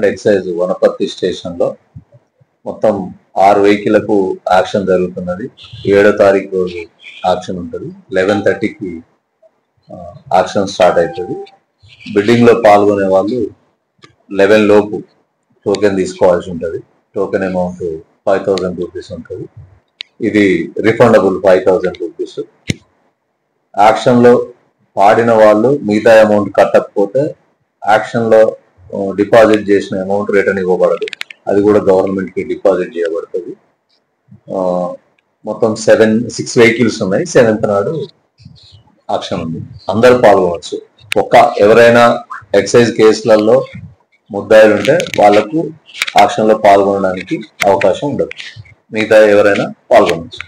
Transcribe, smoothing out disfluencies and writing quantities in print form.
Excise Wanaparthy station లో మొత్తం 6 వెహికల్లకు action జరుగుతున్నది. 7వ తారీఖు రోజు యాక్షన్ ఉంటుంది. 11:30కి యాక్షన్ స్టార్ట్ అవుతుంది. బిల్డింగ్ లో పాల్గొనే వాళ్ళు 11 లోపు టోకెన్ తీసుకోవాల్సి ఉంటుంది. టోకెన్ అమౌంట్ 5,000 రూపీస్ ఉంటుంది. ఇది రిఫండబుల్ 5,000 రూపీస్. యాక్షన్ లో పాడిన వాళ్ళు మిగతా అమౌంట్ కట్టకపోతే యాక్షన్ లో డిపాజిట్ చేసిన అమౌంట్ రిటర్న్ ఇవ్వబడదు. అది కూడా గవర్నమెంట్ కి డిపాజిట్ చేయబడుతుంది. మొత్తం 6 వెహికల్స్ ఉన్నాయి. 7th నాడు యాక్షన్ ఉంది. అందరూ పాల్గొనవచ్చు. ఎవరైనా ఎక్సైజ్ కేసులలో ముద్దాయిలు ఉంటే వాళ్లకు యాక్షన్ లో పాల్గొనడానికి అవకాశం ఉండదు. మిగతా ఎవరైనా పాల్గొనవచ్చు.